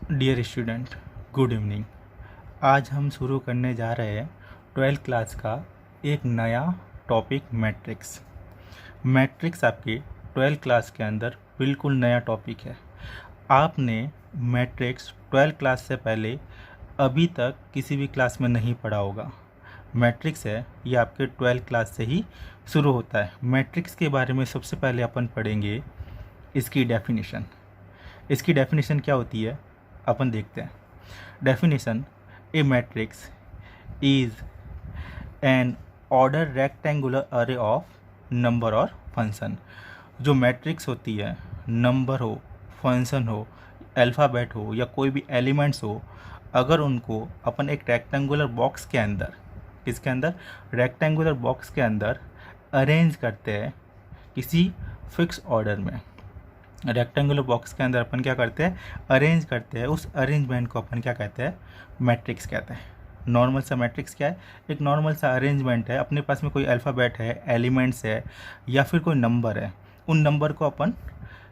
Dear student, good evening. आज हम शुरू करने जा रहे हैं 12th क्लास का एक नया टॉपिक मैट्रिक्स। मैट्रिक्स आपके 12th क्लास के अंदर बिल्कुल नया टॉपिक है। आपने मैट्रिक्स 12th क्लास से पहले अभी तक किसी भी क्लास में नहीं पढ़ा होगा। मैट्रिक्स है ये आपके 12th क्लास से ही शुरू होता है। मैट्रिक्स के बारे में सबसे पहले अपन पढ़ेंगे इसकी डेफिनेशन। इसकी डेफिनेशन क्या होती है अपन देखते हैं। Definition: A matrix is an order rectangular अरे ऑफ नंबर और फंक्शन। जो मैट्रिक्स होती है, नंबर हो, फंक्शन हो, अल्फ़ाबेट हो या कोई भी एलिमेंट्स हो, अगर उनको अपन एक रेक्टेंगुलर बॉक्स के अंदर, किसके अंदर, रेक्टेंगुलर बॉक्स के अंदर अरेंज करते हैं किसी फिक्स ऑर्डर में। रेक्टेंगुलर बॉक्स के अंदर अपन क्या करते हैं, अरेंज करते हैं। उस अरेंजमेंट को अपन क्या कहते हैं, मैट्रिक्स कहते हैं। नॉर्मल सा मैट्रिक्स क्या है, एक नॉर्मल सा अरेंजमेंट है। अपने पास में कोई अल्फ़ाबेट है, एलिमेंट्स है या फिर कोई नंबर है, उन नंबर को अपन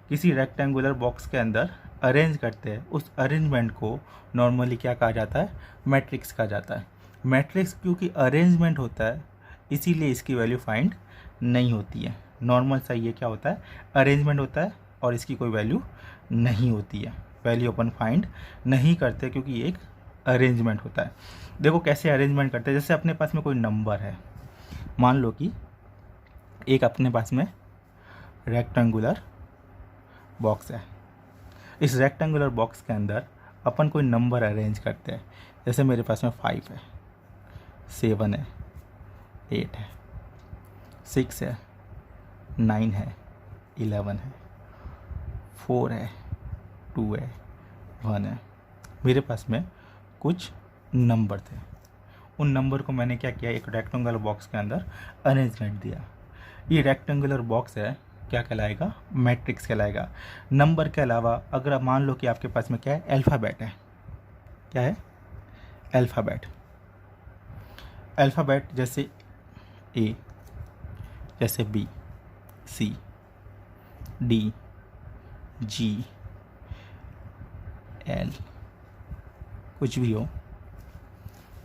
किसी रेक्टेंगुलर बॉक्स के अंदर अरेंज करते हैं। उस अरेंजमेंट को नॉर्मली क्या कहा जाता है, मैट्रिक्स कहा जाता है। मैट्रिक्स क्योंकि अरेंजमेंट होता है इसीलिए इसकी वैल्यू फाइंड नहीं होती है। नॉर्मल सा ये क्या होता है, अरेंजमेंट होता है और इसकी कोई वैल्यू नहीं होती है। वैल्यू अपन फाइंड नहीं करते क्योंकि ये एक अरेंजमेंट होता है। देखो कैसे अरेंजमेंट करते हैं। जैसे अपने पास में कोई नंबर है, मान लो कि एक अपने पास में रेक्टेंगुलर बॉक्स है। इस रेक्टेंगुलर बॉक्स के अंदर अपन कोई नंबर अरेंज करते हैं। जैसे मेरे पास में 5 है, 7 है, 8 है, 6 है, 9 है, 11 है, 4 है, 2 है, 1 है। मेरे पास में कुछ नंबर थे। उन नंबर को मैंने क्या किया, एक रेक्टेंगुलर बॉक्स के अंदर अरेंजमेंट दिया। ये रेक्टेंगुलर बॉक्स है, क्या कहलाएगा, मैट्रिक्स कहलाएगा। नंबर के अलावा अगर आप मान लो कि आपके पास में क्या है, अल्फ़ाबेट है। क्या है, अल्फ़ाबेट। अल्फ़ाबेट जैसे ए, जैसे बी, सी, डी, जी, एल, कुछ भी हो,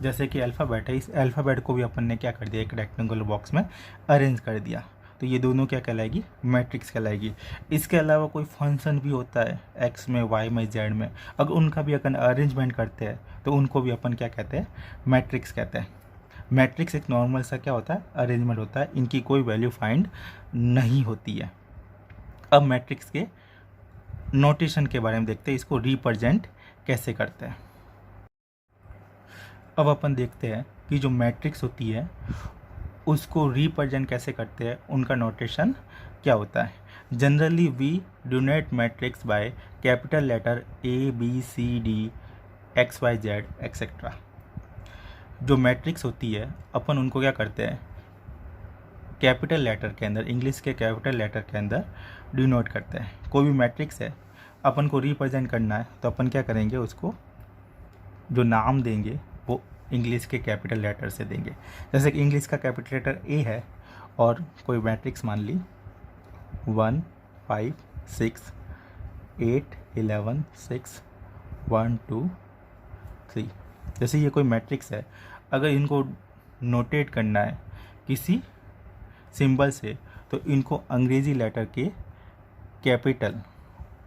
जैसे कि अल्फ़ाबेट है। इस अल्फ़ाबेट को भी अपन ने क्या कर दिया, एक रेक्टेंगुलर बॉक्स में अरेंज कर दिया। तो ये दोनों क्या कहलाएगी, मैट्रिक्स कहलाएगी। इसके अलावा कोई फंक्शन भी होता है, एक्स में, वाई में, जेड में, अगर उनका भी अपन अरेंजमेंट करते हैं तो उनको भी अपन क्या कहते हैं, मैट्रिक्स कहते हैं। मैट्रिक्स एक नॉर्मल सा क्या होता है, अरेंजमेंट होता है। इनकी कोई वैल्यू फाइंड नहीं होती है। अब मैट्रिक्स के नोटेशन के बारे में देखते हैं, इसको रिप्रेजेंट कैसे करते हैं। अब अपन देखते हैं कि जो मैट्रिक्स होती है उसको रिप्रेजेंट कैसे करते हैं, उनका नोटेशन क्या होता है। Generally we denote matrix by capital letter A B C D X Y Z etcetera. जो मैट्रिक्स होती है अपन उनको क्या करते हैं, कैपिटल लेटर के अंदर, इंग्लिश के कैपिटल लेटर के अंदर डिनोट करते हैं। कोई भी मैट्रिक्स है अपन को रिप्रेजेंट करना है तो अपन क्या करेंगे, उसको जो नाम देंगे वो इंग्लिश के कैपिटल लेटर से देंगे। जैसे कि इंग्लिश का कैपिटल लेटर ए है और कोई मैट्रिक्स मान ली 1 5 6 8 11 6 1 2 3। जैसे ये कोई मैट्रिक्स है, अगर इनको नोटेट करना है किसी सिंबल से तो इनको अंग्रेज़ी लेटर के कैपिटल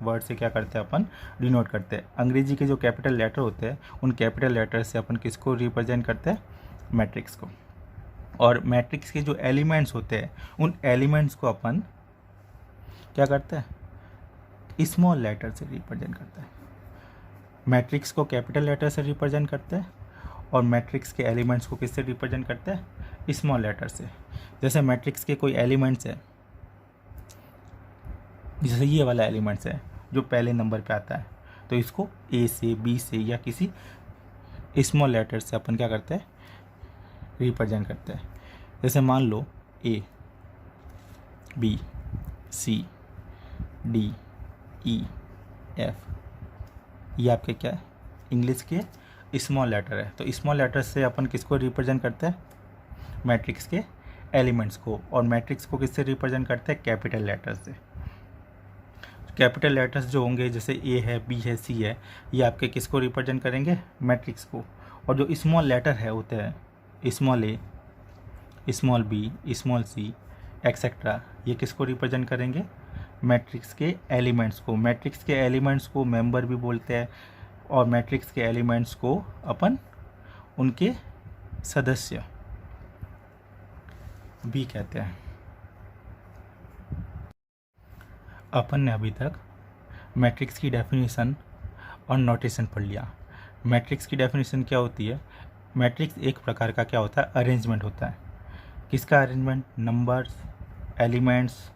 वर्ड से क्या करते हैं, अपन डिनोट करते हैं। अंग्रेजी के जो कैपिटल लेटर होते हैं उन कैपिटल लेटर से अपन किसको रिप्रेजेंट करते हैं, मैट्रिक्स को। और मैट्रिक्स के जो एलिमेंट्स होते हैं उन एलिमेंट्स को अपन क्या करते हैं, स्मॉल लेटर से रिप्रेजेंट करते हैं। मैट्रिक्स को कैपिटल लेटर से रिप्रेजेंट करते हैं और मैट्रिक्स के एलिमेंट्स को किससे रिप्रेजेंट करते हैं, स्मॉल लेटर से। जैसे मैट्रिक्स के कोई एलिमेंट्स है, जैसे ये वाला एलिमेंट्स है जो पहले नंबर पे आता है, तो इसको ए से, बी से या किसी स्मॉल लेटर से अपन क्या करते हैं, रिप्रेजेंट करते हैं। जैसे मान लो ए, बी, सी, डी, ई, एफ, ये आपके क्या है, इंग्लिश के स्मॉल लेटर है। तो स्मॉल लेटर से अपन किसको रिप्रेजेंट करते हैं, मैट्रिक्स के एलिमेंट्स को। और मैट्रिक्स को किससे रिप्रेजेंट करते हैं, कैपिटल लेटर से। कैपिटल लेटर्स जो होंगे जैसे ए है, बी है, सी है, ये आपके किसको रिप्रेजेंट करेंगे? मैट्रिक्स को। और जो स्मॉल लेटर है होते हैं small A, small B, small C etcetera, ये किसको रिप्रेजेंट करेंगे? मैट्रिक्स के एलिमेंट्स को। मैट्रिक्स के एलिमेंट्स को मेंबर भी बोलते हैं और मैट्रिक्स के एलिमेंट्स को अपन उनके सदस्य भी कहते हैं। अपन ने अभी तक मैट्रिक्स की डेफिनेशन और नोटेशन पढ़ लिया। मैट्रिक्स की डेफिनेशन क्या होती है? मैट्रिक्स एक प्रकार का क्या होता है? अरेंजमेंट होता है। किसका अरेंजमेंट? नंबर्स, एलिमेंट्स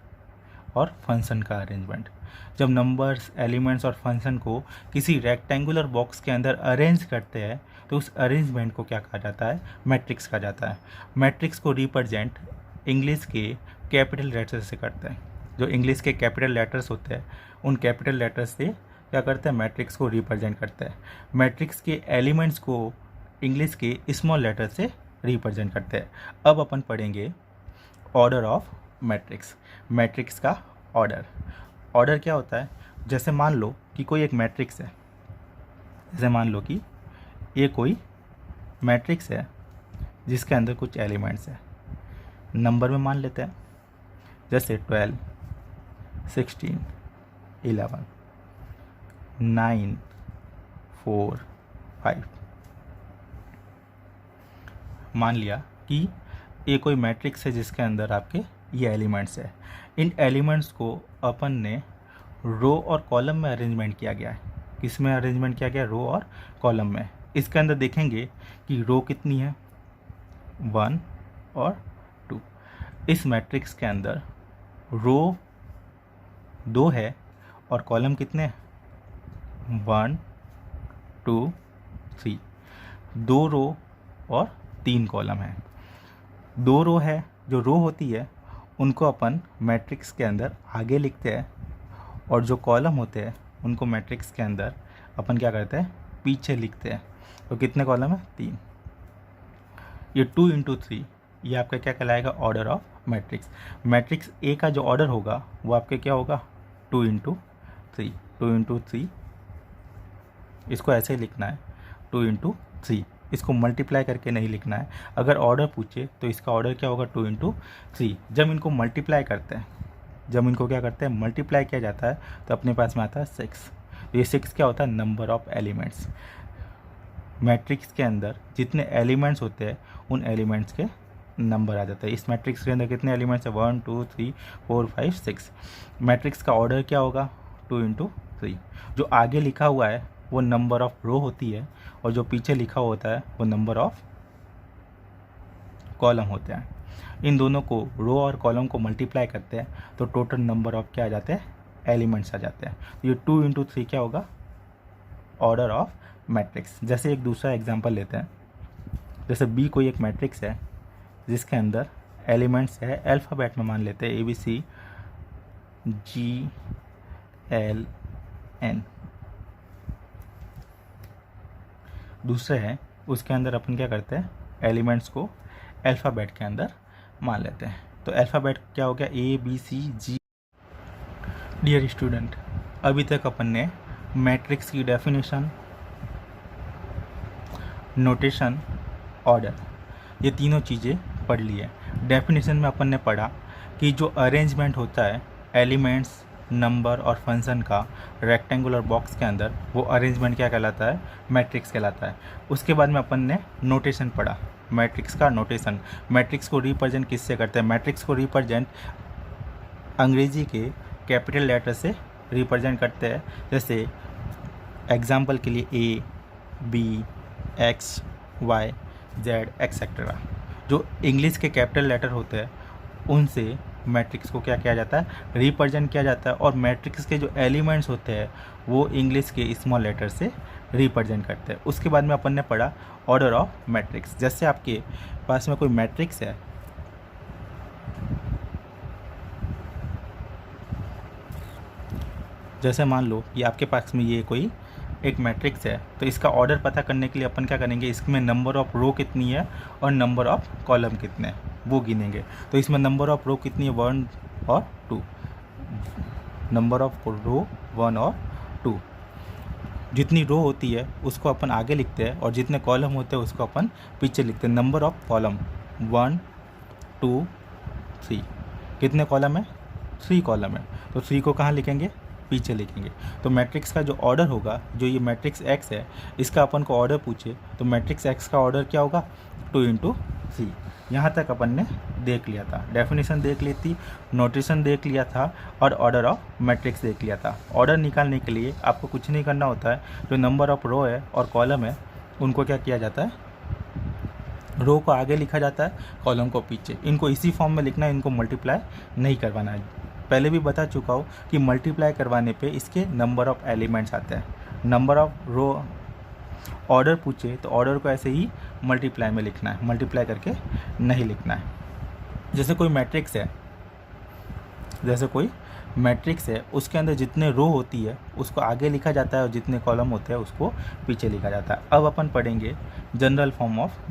और फंक्शन का अरेंजमेंट। जब नंबर्स, एलिमेंट्स और फंक्शन को किसी रेक्टेंगुलर बॉक्स के अंदर अरेंज करते हैं तो उस अरेंजमेंट को क्या कहा जाता है? मैट्रिक्स कहा जाता है। मैट्रिक्स को रिप्रेजेंट इंग्लिश के कैपिटल लेटर्स से करते हैं। जो इंग्लिश के कैपिटल लेटर्स होते हैं उन कैपिटल लेटर्स से क्या करते हैं? मैट्रिक्स को रिप्रेजेंट करते हैं। मैट्रिक्स के एलिमेंट्स को इंग्लिश के स्मॉल लेटर से रिप्रेजेंट करते हैं। अब अपन पढ़ेंगे ऑर्डर ऑफ मैट्रिक्स। मैट्रिक्स का ऑर्डर। ऑर्डर क्या होता है? जैसे मान लो कि कोई एक मैट्रिक्स है, जैसे मान लो कि ये कोई मैट्रिक्स है जिसके अंदर कुछ एलिमेंट्स है, नंबर में मान लेते हैं, जैसे 12, 16, 11, 9, 4, 5। मान लिया कि ये कोई मैट्रिक्स है जिसके अंदर आपके ये एलिमेंट्स है। इन एलिमेंट्स को अपन ने रो और कॉलम में अरेंजमेंट किया गया है। किस में अरेंजमेंट किया गया? रो और कॉलम में। इसके अंदर देखेंगे कि रो कितनी है? 1 और 2। इस मैट्रिक्स के अंदर रो 2 है और कॉलम कितने? 1, 2, 3। 2 रो और 3 कॉलम है। 2 रो है, जो रो होती है उनको अपन मैट्रिक्स के अंदर आगे लिखते हैं और जो कॉलम होते हैं उनको मैट्रिक्स के अंदर अपन क्या करते हैं? पीछे लिखते हैं। तो कितने कॉलम है? 3। ये 2 × 3 ये आपका क्या कहलाएगा? Order of matrix. Matrix A का जो ऑर्डर होगा वो आपके क्या होगा? 2 × 3। 2 × 3 इसको ऐसे ही लिखना है, 2 × 3। इसको मल्टीप्लाई करके नहीं लिखना है। अगर ऑर्डर पूछे तो इसका ऑर्डर क्या होगा? 2 × 3। जब इनको मल्टीप्लाई करते हैं, जब इनको क्या करते हैं? मल्टीप्लाई किया जाता है तो अपने पास में आता है 6। ये 6 क्या होता है? Number of elements. मैट्रिक्स के अंदर जितने एलिमेंट्स होते हैं उन एलिमेंट्स के नंबर आ जाता है। इस मैट्रिक्स के अंदर कितने एलिमेंट्स है? 1, 2, 3, 4, 5, 6। मैट्रिक्स का ऑर्डर क्या होगा? 2 × 3। जो आगे लिखा हुआ है वो नंबर ऑफ रो होती है और जो पीछे लिखा होता है वो नंबर ऑफ कॉलम होते हैं। इन दोनों को, रो और कॉलम को मल्टीप्लाई करते हैं तो टोटल नंबर ऑफ क्या आ जाते हैं? एलिमेंट्स आ जाते हैं। तो ये 2 × 3 क्या होगा? Order of matrix. जैसे एक दूसरा एग्जांपल लेते हैं, जैसे बी कोई एक मैट्रिक्स है जिसके अंदर एलिमेंट्स है, अल्फ़ाबेट में मान लेते हैं ABC, G, L, N। दूसरे है उसके अंदर अपन क्या करते हैं? एलिमेंट्स को अल्फ़ाबेट के अंदर मान लेते हैं। तो अल्फ़ाबेट क्या हो गया? ABCG। डियर स्टूडेंट, अभी तक अपन ने मैट्रिक्स की डेफिनेशन, नोटेशन, ऑर्डर, ये तीनों चीज़ें पढ़ ली है। डेफिनेशन में अपन ने पढ़ा कि जो अरेंजमेंट होता है एलिमेंट्स, नंबर और फंक्शन का रेक्टेंगुलर बॉक्स के अंदर, वो अरेंजमेंट क्या कहलाता है? मैट्रिक्स कहलाता है। उसके बाद में अपन ने नोटेशन पढ़ा, मैट्रिक्स का नोटेशन। मैट्रिक्स को रिप्रेजेंट किससे करते हैं? मैट्रिक्स को रिप्रेजेंट अंग्रेजी के कैपिटल लेटर से रिप्रेजेंट करते हैं। जैसे एग्जाम्पल के लिए A, B, X, Y, Z etcetera. जो इंग्लिश के कैपिटल लेटर होते हैं उनसे मैट्रिक्स को क्या किया जाता है? रिप्रेजेंट किया जाता है। और मैट्रिक्स के जो एलिमेंट्स होते हैं वो इंग्लिश के स्मॉल लेटर से रिप्रेजेंट करते हैं। उसके बाद में अपन ने पढ़ा ऑर्डर ऑफ मैट्रिक्स। जैसे आपके पास में कोई मैट्रिक्स है, जैसे मान लो कि आपके पास में ये कोई एक मैट्रिक्स है, तो इसका ऑर्डर पता करने के लिए अपन क्या करेंगे? इसमें नंबर ऑफ रो कितनी है और नंबर ऑफ कॉलम कितने हैं वो गिनेंगे। तो इसमें नंबर ऑफ रो कितनी है? 1 और 2। नंबर ऑफ रो 1 और 2। जितनी रो होती है उसको अपन आगे लिखते हैं और जितने कॉलम होते हैं उसको अपन पीछे लिखते हैं। Number of column 1 2 3। कितने कॉलम है? 3 कॉलम है, तो 3 को कहाँ लिखेंगे? पीछे लिखेंगे। तो मैट्रिक्स का जो ऑर्डर होगा, जो ये मैट्रिक्स एक्स है, इसका अपन को ऑर्डर पूछे तो मैट्रिक्स एक्स का ऑर्डर क्या होगा? 2 × 3। यहाँ तक अपन ने देख लिया था, डेफिनेशन देख ली थी, नोटेशन देख लिया था और ऑर्डर ऑफ मैट्रिक्स देख लिया था। ऑर्डर निकालने के लिए आपको कुछ नहीं करना होता है। जो नंबर ऑफ रो है और कॉलम है उनको क्या किया जाता है? रो को आगे लिखा जाता है, कॉलम को पीछे। इनको इसी फॉर्म में लिखना है, इनको मल्टीप्लाई नहीं करवाना है। पहले भी बता चुका हूँ कि मल्टीप्लाई करवाने पे इसके नंबर ऑफ एलिमेंट्स आते हैं। नंबर ऑफ रो ऑर्डर पूछे तो ऑर्डर को ऐसे ही मल्टीप्लाई में लिखना है, मल्टीप्लाई करके नहीं लिखना है। जैसे कोई मैट्रिक्स है, उसके अंदर जितने रो होती है उसको आगे लिखा जाता है और जितने कॉलम होते हैं उसको पीछे लिखा जाता है। अब अपन पढ़ेंगे जनरल फॉर्म ऑफ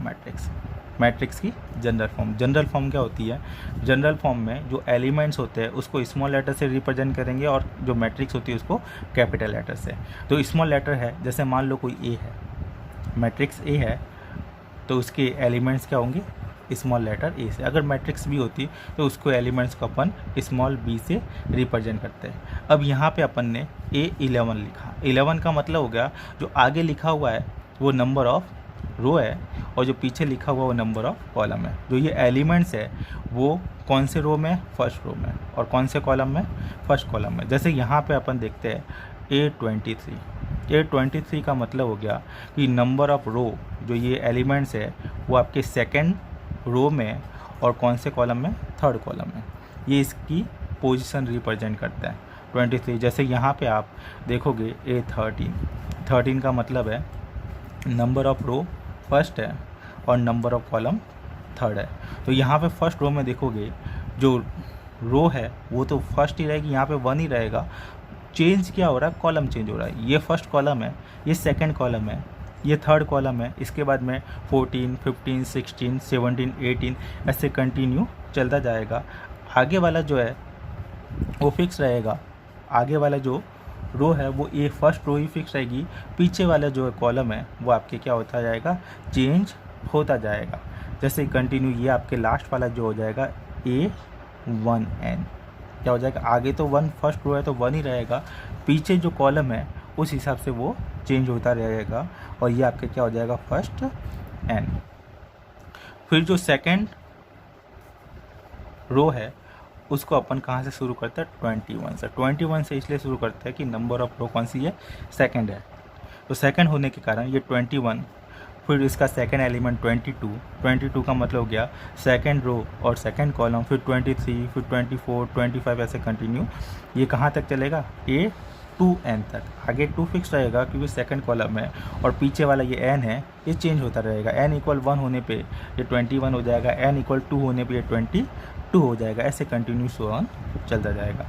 मैट्रिक्स की जनरल फॉर्म क्या होती है? जनरल फॉर्म में जो एलिमेंट्स होते हैं उसको स्मॉल लेटर से रिप्रेजेंट करेंगे और जो मैट्रिक्स होती है उसको कैपिटल लेटर से। तो स्मॉल लेटर है, जैसे मान लो कोई ए है, मैट्रिक्स ए है, तो उसके एलिमेंट्स क्या होंगे? स्मॉल लेटर ए से। अगर मैट्रिक्स बी होती तो उसको एलिमेंट्स को अपन स्मॉल बी से रिप्रेजेंट करते हैं। अब यहाँ पे अपन ने A11 लिखा। 11 का मतलब हो गया जो आगे लिखा हुआ है वो नंबर ऑफ रो है और जो पीछे लिखा हुआ वो नंबर ऑफ कॉलम है। जो ये एलिमेंट्स है वो कौन से रो में? फर्स्ट रो में। और कौन से कॉलम में? फर्स्ट कॉलम में। जैसे यहाँ पे अपन देखते हैं A23 का मतलब हो गया कि नंबर ऑफ रो, जो ये एलिमेंट्स है वो आपके सेकेंड रो में और कौन से कॉलम में? थर्ड कॉलम में। ये इसकी पोजीशन रिप्रेजेंट करता है 23। जैसे यहाँ पे आप देखोगे A13 का मतलब है नंबर ऑफ रो फर्स्ट है और नंबर ऑफ कॉलम थर्ड है। तो यहाँ पे फर्स्ट रो में देखोगे जो रो है वो तो फर्स्ट ही रहेगी, यहाँ पे 1 ही रहेगा। चेंज क्या हो रहा है? कॉलम चेंज हो रहा है। ये फर्स्ट कॉलम है, ये सेकंड कॉलम है, ये थर्ड कॉलम है। इसके बाद में 14, 15, 16, 17, 18 ऐसे कंटिन्यू चलता जाएगा। आगे वाला जो है वो फिक्स रहेगा। आगे वाला जो रो है वो ए फर्स्ट रो ही फिक्स रहेगी। पीछे वाला जो कॉलम है वो आपके क्या होता जाएगा? चेंज होता जाएगा। जैसे कंटिन्यू ये आपके लास्ट वाला जो हो जाएगा A1N क्या हो जाएगा? आगे तो 1 फर्स्ट रो है तो 1 ही रहेगा, पीछे जो कॉलम है उस हिसाब से वो चेंज होता रहेगा और ये आपके क्या हो जाएगा? First N। फिर जो सेकंड रो है उसको अपन कहाँ से शुरू करते हैं? 21 से। 21 से इसलिए शुरू करते हैं कि नंबर ऑफ रो कौन सी है? सेकंड है। तो सेकंड होने के कारण ये 21, फिर इसका सेकंड एलिमेंट 22 का मतलब हो गया सेकंड रो और सेकंड कॉलम, फिर 23, फिर 24, 25 ऐसे कंटिन्यू। ये कहाँ तक चलेगा? A2N तक। आगे 2 फिक्स रहेगा क्योंकि सेकंड कॉलम है और पीछे वाला ये N है ये चेंज होता रहेगा। N = 1 होने पे ये 21 हो जाएगा, N = 2 होने पे ये 22 हो जाएगा। ऐसे कंटिन्यू सो ऑन चलता जाएगा।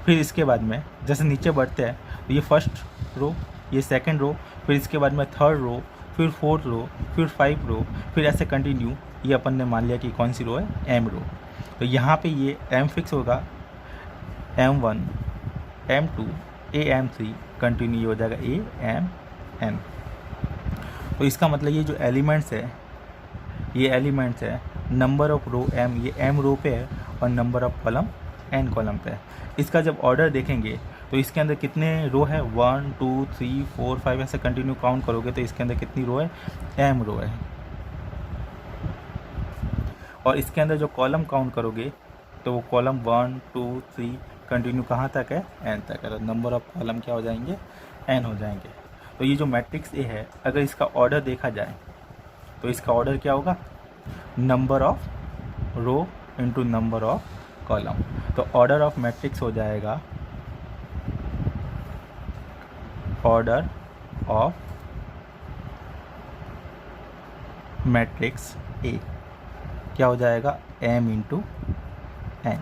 फिर इसके बाद में जैसे नीचे बढ़ते हैं तो ये फर्स्ट रो, ये सेकंड रो, फिर इसके बाद में थर्ड रो, फिर फोर्थ रो, फिर 5 रो, फिर ऐसे कंटिन्यू। ये अपन ने मान लिया कि कौन सी रो है? M रो। तो यहाँ पे ये M फिक्स होगा, M1, M2, AM3 कंटिन्यू ये हो जाएगा AMN। तो इसका मतलब ये जो एलिमेंट्स है ये एलिमेंट्स है नंबर ऑफ रो M, ये M रो पे है और number of column N column पे है। इसका जब ऑर्डर देखेंगे तो इसके अंदर कितने रो है? 1 2 3 4 5 ऐसे कंटिन्यू काउंट करोगे तो इसके अंदर कितनी रो है? M रो है। और इसके अंदर जो कॉलम काउंट करोगे तो वो कॉलम 1 2 3 कंटिन्यू कहाँ तक है? N तक है। तो नंबर ऑफ कॉलम क्या हो जाएंगे? N हो जाएंगे। तो ये जो मैट्रिक्स ए है अगर इसका ऑर्डर देखा जाए तो इसका ऑर्डर क्या होगा? Number of row into number of column. तो ऑर्डर ऑफ मैट्रिक्स हो जाएगा ऑर्डर ऑफ मैट्रिक्स ए क्या हो जाएगा? M × N।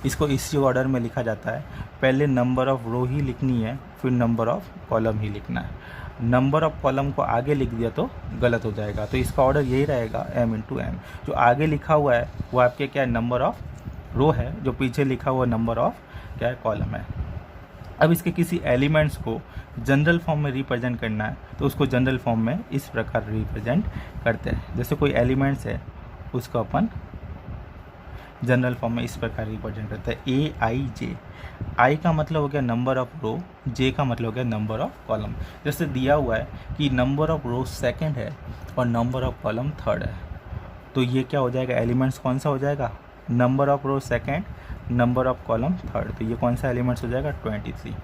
इसको इसी ऑर्डर में लिखा जाता है। पहले नंबर ऑफ रो ही लिखनी है, फिर नंबर ऑफ कॉलम ही लिखना है। नंबर ऑफ कॉलम को आगे लिख दिया तो गलत हो जाएगा। तो इसका ऑर्डर यही रहेगा M × N। जो आगे लिखा हुआ है वो आपके क्या है? नंबर ऑफ रो है। जो पीछे लिखा हुआ नंबर ऑफ क्या है? कॉलम है। अब इसके किसी एलिमेंट्स को जनरल फॉर्म में रिप्रेजेंट करना है तो उसको जनरल फॉर्म में इस प्रकार रिप्रेजेंट करते हैं। जैसे कोई एलिमेंट्स है उसको अपन जनरल फॉर्म में इस प्रकार रिप्रेजेंट करते हैं ए आई जे। आई का मतलब हो गया नंबर ऑफ रो, जे का मतलब हो गया नंबर ऑफ कॉलम। जैसे दिया हुआ है कि नंबर ऑफ रो सेकंड है और नंबर ऑफ कॉलम थर्ड है, तो ये क्या हो जाएगा, एलिमेंट्स कौन सा हो जाएगा, number of row second, number of column third, तो ये कौन सा एलिमेंट्स हो जाएगा 23।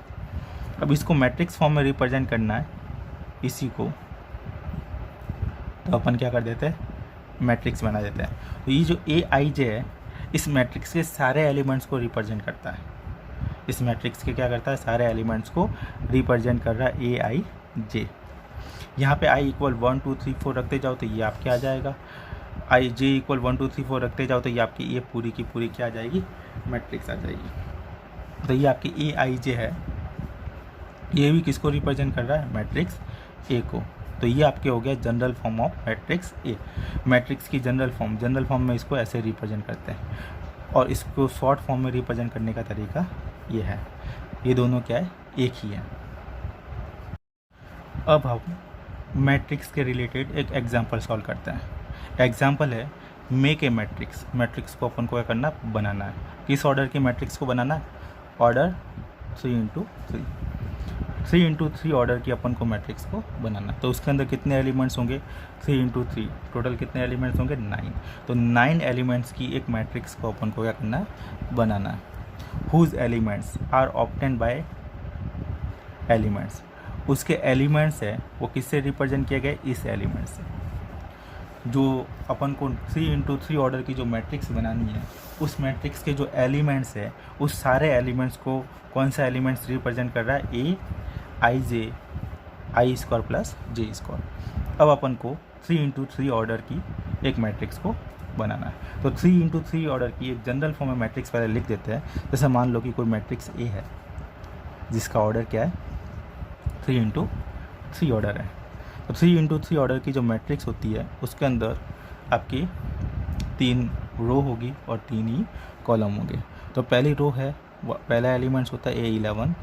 अब इसको मैट्रिक्स फॉर्म में रिप्रेजेंट करना है इसी को, तो अपन क्या कर देते हैं, मैट्रिक्स बना देते हैं। तो ये जो ए आई जे है इस मैट्रिक्स के सारे एलिमेंट्स को रिप्रेजेंट करता है, इस मैट्रिक्स के क्या करता है, सारे एलिमेंट्स को रिप्रेजेंट कर रहा है ए आई जे। यहाँ पे आई इक्वल 1 2 3 4 रखते जाओ तो ये आपके आ जाएगा, आई जे इक्वल 1 2 3 4 रखते जाओ तो ये आपकी ये पूरी की पूरी क्या आ जाएगी, मैट्रिक्स आ जाएगी। तो ये आपकी ए आई जे है, ये भी किसको रिप्रेजेंट कर रहा है, मैट्रिक्स ए को। तो ये आपके हो गया general form of matrix A. Matrix की जनरल फॉर्म में इसको ऐसे रिप्रेजेंट करते हैं, और इसको शॉर्ट फॉर्म में रिप्रेजेंट करने का तरीका ये है। ये दोनों क्या है, एक ही है। अब हम मैट्रिक्स के रिलेटेड एक एग्जांपल सॉल्व करते हैं। एग्जांपल है मेक ए मैट्रिक्स। मैट्रिक्स को अपन को क्या करना, बनाना है। किस ऑर्डर की मैट्रिक्स को बनाना है, ऑर्डर 3×3, 3×3 ऑर्डर की अपन को मैट्रिक्स को बनाना। तो उसके अंदर कितने एलिमेंट्स होंगे, 3×3, टोटल कितने एलिमेंट्स होंगे, 9। तो 9 एलिमेंट्स की एक मैट्रिक्स को अपन को क्या करना है, बनाना है। Whose elements are obtained by elements, उसके एलिमेंट्स है वो किससे रिप्रेजेंट किए गए, इस एलिमेंट से। जो अपन को 3×3 ऑर्डर की जो मैट्रिक्स बनानी है, उस मैट्रिक्स के जो एलिमेंट्स है उस सारे एलिमेंट्स को कौन सा एलिमेंट्स रिप्रेजेंट कर रहा है, ए आई जे, आई स्क्वायर प्लस जे स्क्वायर। अब अपन को 3×3 ऑर्डर की एक मैट्रिक्स को बनाना है। तो 3×3 ऑर्डर की एक जनरल फॉर्म में मैट्रिक्स पहले लिख देते हैं। जैसे मान लो कि कोई मैट्रिक्स ए है जिसका ऑर्डर क्या है, 3×3 ऑर्डर है। तो 3×3 ऑर्डर की जो मैट्रिक्स होती है उसके अंदर आपकी 3 रो होगी और 3 ही कॉलम होंगे। तो पहली रो है, पहला एलिमेंट्स होता है A11,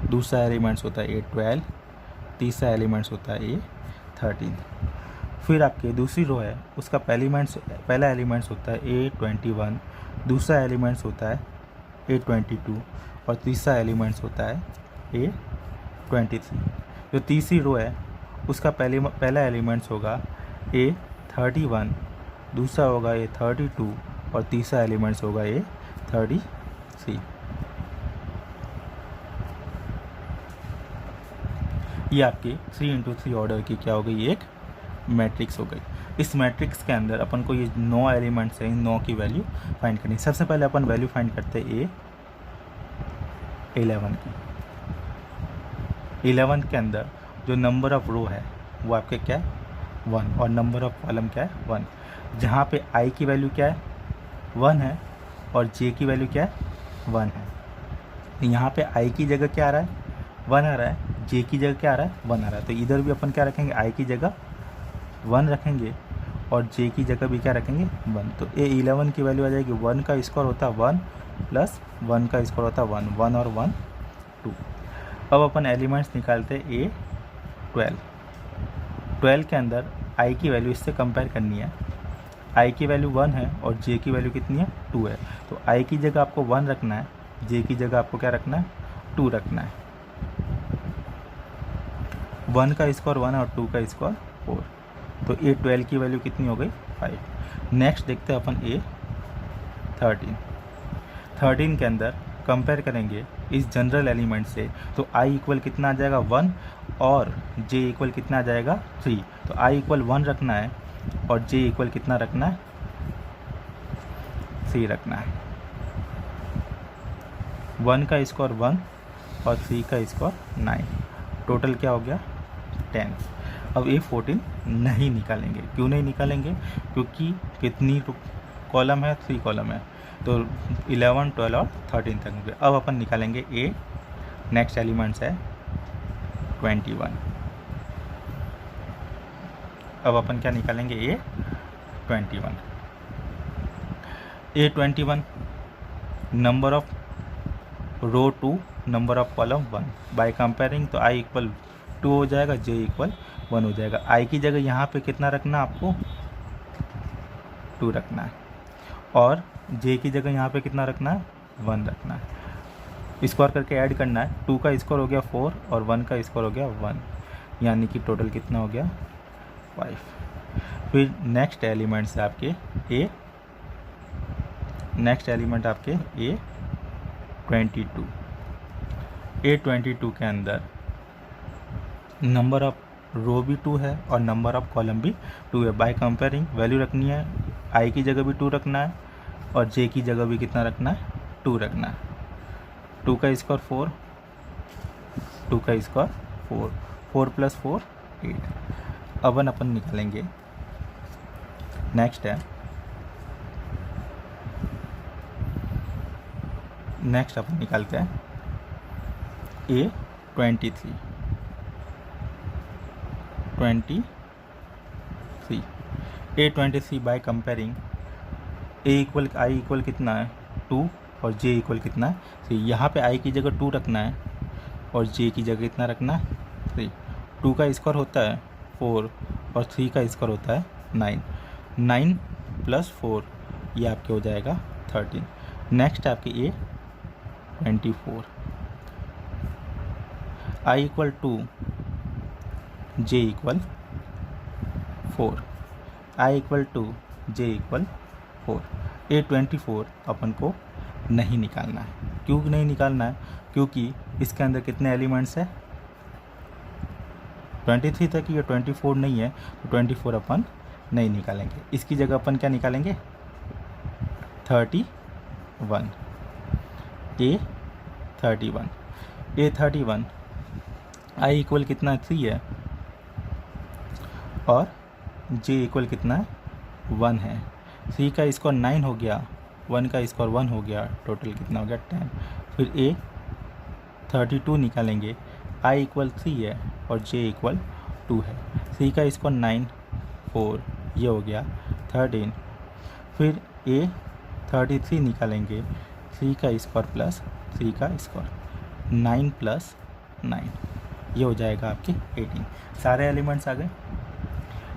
दूसरा एलिमेंट्स होता है A12, तीसरा एलिमेंट्स होता है A13। फिर आपके दूसरी रो है, उसका पहला एलिमेंट्स होता है A21, दूसरा एलिमेंट्स होता है A22 और तीसरा एलिमेंट्स होता है A23। जो तीसरी रो है उसका पहला एलिमेंट्स होगा A31, दूसरा होगा A32 और तीसरा एलिमेंट्स होगा A33। ये आपकी 3×3 ऑर्डर की क्या हो गई, एक मैट्रिक्स हो गई। इस मैट्रिक्स के अंदर अपन को ये 9 एलिमेंट्स हैं, इन 9 की वैल्यू फाइंड करनी। सबसे पहले अपन वैल्यू फाइंड करते हैं A11 की। 11 के अंदर जो नंबर ऑफ रो है वो आपके क्या है, 1, और नंबर ऑफ कॉलम क्या है, 1। जहाँ पे आई की वैल्यू क्या है, 1 है, और जे की वैल्यू क्या है, 1 है। यहाँ पे आई की जगह क्या आ रहा है, 1 आ रहा है, जे की जगह क्या आ रहा है, 1 आ रहा है। तो इधर भी अपन क्या रखेंगे, आई की जगह 1 रखेंगे और जे की जगह भी क्या रखेंगे, 1। तो A11 की वैल्यू आ जाएगी, 1 का स्क्वायर होता है 1 प्लस 1 का स्क्वायर होता है 1, 1 और 1 2। अब अपन एलिमेंट्स निकालते A12। 12 के अंदर आई की वैल्यू इससे कंपेयर करनी है। आई की वैल्यू 1 है और जे की वैल्यू कितनी है, 2 है। तो आई की जगह आपको 1 रखना है, जे की जगह आपको क्या रखना है, 2 रखना है। 1 का स्क्वायर 1 और 2 का स्क्वायर 4। तो A12 की वैल्यू कितनी हो गई, 5। नेक्स्ट देखते हैं अपन A13। 13 के अंदर कंपेयर करेंगे इस जनरल एलिमेंट से, तो i इक्वल कितना आ जाएगा, 1, और j इक्वल कितना आ जाएगा, 3। तो i इक्वल 1 रखना है और j इक्वल कितना रखना है, 3 रखना है। 1 का स्क्वायर 1 और 3 का स्क्वायर 9, टोटल क्या हो गया, 10। अब A14 नहीं निकालेंगे। क्यों नहीं निकालेंगे, क्योंकि कितनी कॉलम है, 3 कॉलम है। तो 11, 12 और 13 तक होंगे। अब अपन निकालेंगे A, नेक्स्ट एलिमेंट्स है 21। अब अपन क्या निकालेंगे, A21। A21 number of row two number of column 1 by comparing, तो आई इक्वल 2 हो जाएगा, जे इक्वल 1 हो जाएगा। आई की जगह यहाँ पे कितना रखना आपको 2 रखना है, और जे की जगह यहाँ पे कितना रखना है 1 रखना है। स्क्वायर करके ऐड करना है, 2 का स्क्वायर हो गया 4 और 1 का स्क्वायर हो गया 1, यानी कि टोटल कितना हो गया 5। फिर नेक्स्ट एलिमेंट्स है आपके ए, नेक्स्ट एलिमेंट आपके A22। A22 के अंदर नंबर ऑफ रो भी 2 है और नंबर ऑफ कॉलम भी 2 है। बाय कंपेयरिंग वैल्यू रखनी है, आई की जगह भी 2 रखना है और जे की जगह भी कितना रखना है 2 रखना है। 2 का स्क्वायर 4, 2 का स्क्वायर 4, 4 + 4 8। अब अपन निकालेंगे, नेक्स्ट है, नेक्स्ट अपन निकालते हैं A23। A23 by comparing A equal I equal कितना है 2 और J इक्वल कितना है 3। यहाँ पे I की जगह 2 रखना है और J की जगह कितना रखना है 3। 2 का स्क्वायर होता है 4 और 3 का स्क्वायर होता है 9। 9 + 4 ये आपके हो जाएगा 13। नेक्स्ट आपके A24, I equal 2, J equal 4, I equal 2, J equal 4। A24 अपन को नहीं निकालना है। क्यों नहीं निकालना है? क्योंकि इसके अंदर कितने एलिमेंट्स है 23 तक, ये 24 नहीं है, तो 24 अपन नहीं निकालेंगे। इसकी जगह अपन क्या निकालेंगे 31। A31 I इक्वल कितना 3 है और J इक्वल कितना 1 है। 3 का स्क्वायर 9 हो गया, 1 का स्क्वायर 1 हो गया, टोटल कितना हो गया 10। फिर A32 निकालेंगे, I इक्वल 3 है और J इक्वल 2 है। 3 का स्क्वायर 9, 4 ये हो गया 13। फिर A33 निकालेंगे, 3 का स्क्वायर प्लस 3 का स्क्वायर, 9 + 9 ये हो जाएगा आपके 18। सारे एलिमेंट्स आ गए।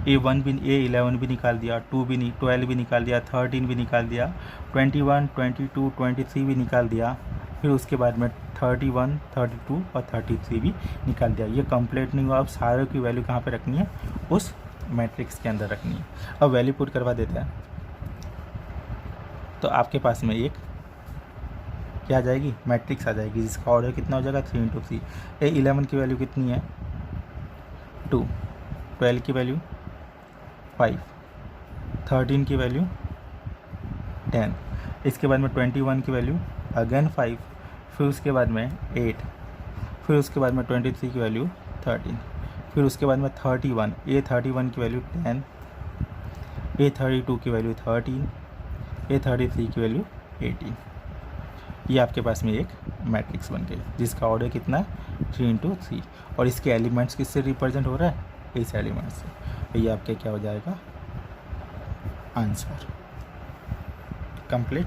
A11 भी निकाल दिया, 2 भी 12 भी निकाल दिया, 13 भी निकाल दिया, 21, 22, 23 भी निकाल दिया। फिर उसके बाद में 31, 32 और 33 भी निकाल दिया। ये कंप्लीट नहीं हुआ। अब सारों की वैल्यू कहाँ पे रखनी है, उस मैट्रिक्स के अंदर रखनी है। अब वैल्यू पुट करवा देते हैं, तो आपके पास में एक क्या आ जाएगी मैट्रिक्स आ जाएगी, जिसका ऑर्डर कितना हो जाएगा 3 × 3। A11 की वैल्यू कितनी है 2, 12 की वैल्यू 5, 13 की वैल्यू 10, इसके बाद में 21 की वैल्यू अगेन 5, फिर उसके बाद में 8, फिर उसके बाद में 23 की वैल्यू 13, फिर उसके बाद में 31, A31 की वैल्यू 10, A32 की वैल्यू 13, A33 की वैल्यू 18। ये आपके पास में एक मैट्रिक्स बन गई, जिसका ऑर्डर कितना 3 × 3, और इसके एलिमेंट्स किससे रिप्रेजेंट हो रहा है, इस एलिमेंट से। तो ये आपके क्या हो जाएगा आंसर कंप्लीट।